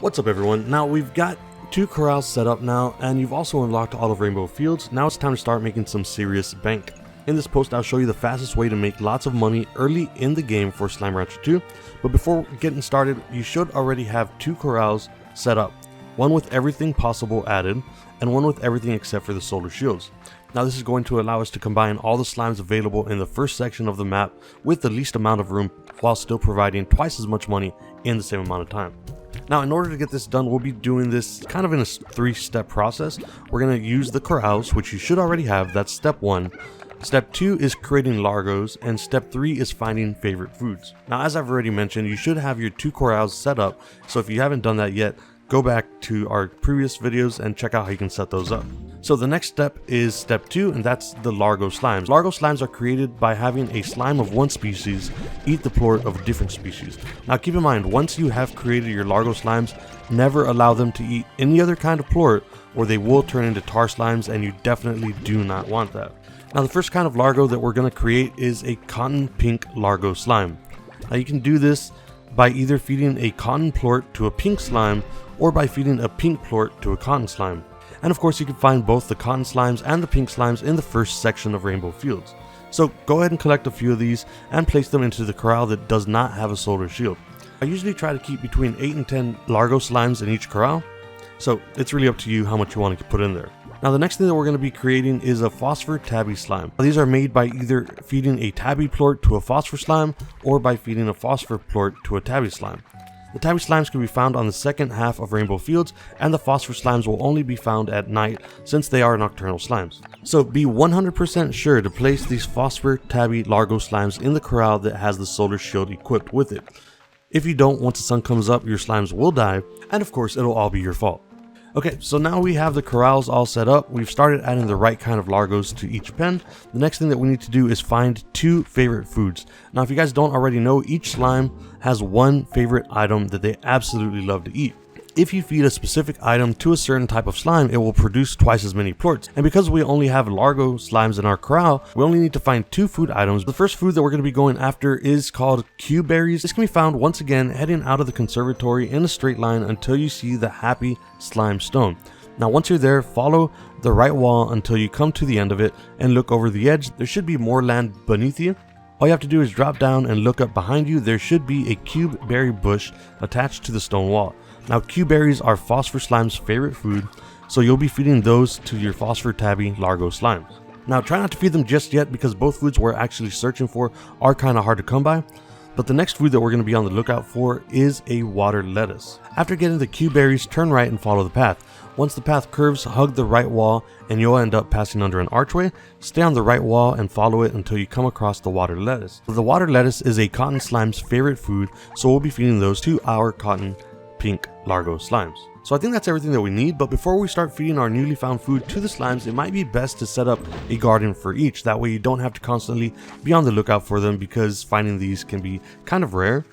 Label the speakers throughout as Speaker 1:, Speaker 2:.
Speaker 1: What's up everyone? Now we've got 2 corrals set up now, and you've also unlocked all of Rainbow Fields. Now it's time to start making some serious bank. In this post I'll show you the fastest way to make lots of money early in the game for Slime Rancher 2, but before getting started you should already have 2 corrals set up. One with everything possible added, and one with everything except for the solar shields. Now this is going to allow us to combine all the slimes available in the first section of the map with the least amount of room, while still providing twice as much money in the same amount of time. Now in order to get this done, we'll be doing this kind of in a 3-step process. We're going to use the corrals, which you should already have. That's step 1. Step 2 is creating largos, and step 3 is finding favorite foods. Now as I've already mentioned, you should have your 2 corrals set up, so if you haven't done that yet, go back to our previous videos and check out how you can set those up. So the next step is step 2, and that's the Largo Slimes. Largo Slimes are created by having a slime of one species eat the plort of a different species. Now keep in mind, once you have created your Largo Slimes, never allow them to eat any other kind of plort, or they will turn into tar slimes, and you definitely do not want that. Now the first kind of Largo that we're going to create is a Cotton Pink Largo Slime. Now you can do this by either feeding a Cotton Plort to a pink slime, or by feeding a Pink Plort to a cotton slime. And of course you can find both the cotton slimes and the pink slimes in the first section of Rainbow Fields. So go ahead and collect a few of these and place them into the corral that does not have a solar shield. I usually try to keep between 8 and 10 Largo Slimes in each corral, so it's really up to you how much you want to put in there. Now the next thing that we're going to be creating is a Phosphor Tabby Slime. These are made by either feeding a Tabby Plort to a Phosphor Slime, or by feeding a Phosphor Plort to a Tabby Slime. The Tabby Slimes can be found on the second half of Rainbow Fields, and the Phosphor Slimes will only be found at night since they are nocturnal slimes. So be 100% sure to place these Phosphor Tabby Largo Slimes in the corral that has the solar shield equipped with it. If you don't, once the sun comes up, your slimes will die, and of course it'll all be your fault. Okay, so now we have the corrals all set up. We've started adding the right kind of largos to each pen. The next thing that we need to do is find 2 favorite foods. Now if you guys don't already know, each slime has one favorite item that they absolutely love to eat. If you feed a specific item to a certain type of slime, it will produce twice as many plorts. And because we only have Largo Slimes in our corral, we only need to find 2 food items. The first food that we're going to be going after is called Q berries. This can be found once again heading out of the conservatory in a straight line until you see the happy slime stone. Now once you're there, follow the right wall until you come to the end of it and look over the edge. There should be more land beneath you. All you have to do is drop down and look up behind you. There should be a cube berry bush attached to the stone wall. Now Q berries are Phosphor Slime's favorite food, so you'll be feeding those to your Phosphor Tabby Largo Slimes. Now try not to feed them just yet, because both foods we're actually searching for are kind of hard to come by. But the next food that we're going to be on the lookout for is a water lettuce. After getting the Q berries, turn right and follow the path. Once the path curves, hug the right wall and you'll end up passing under an archway. Stay on the right wall and follow it until you come across the water lettuce. The water lettuce is a cotton slime's favorite food, so we'll be feeding those to our Cotton Pink Largo Slimes. So I think that's everything that we need, but before we start feeding our newly found food to the slimes, it might be best to set up a garden for each. That way you don't have to constantly be on the lookout for them, because finding these can be kind of rare.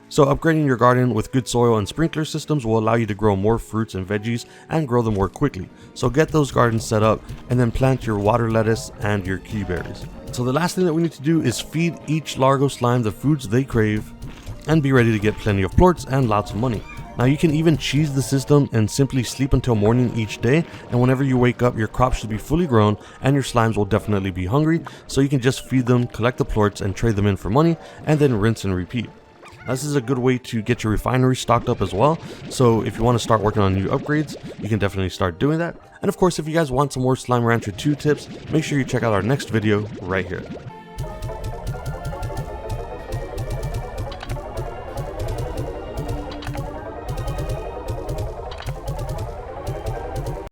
Speaker 1: So upgrading your garden with good soil and sprinkler systems will allow you to grow more fruits and veggies and grow them more quickly. So get those gardens set up and then plant your water lettuce and your key berries. So the last thing that we need to do is feed each Largo Slime the foods they crave and be ready to get plenty of plorts and lots of money. Now you can even cheese the system and simply sleep until morning each day, and whenever you wake up your crop should be fully grown and your slimes will definitely be hungry, so you can just feed them, collect the plorts and trade them in for money, and then rinse and repeat. Now, this is a good way to get your refinery stocked up as well, so if you want to start working on new upgrades, you can definitely start doing that. And of course, if you guys want some more Slime Rancher 2 tips, make sure you check out our next video right here.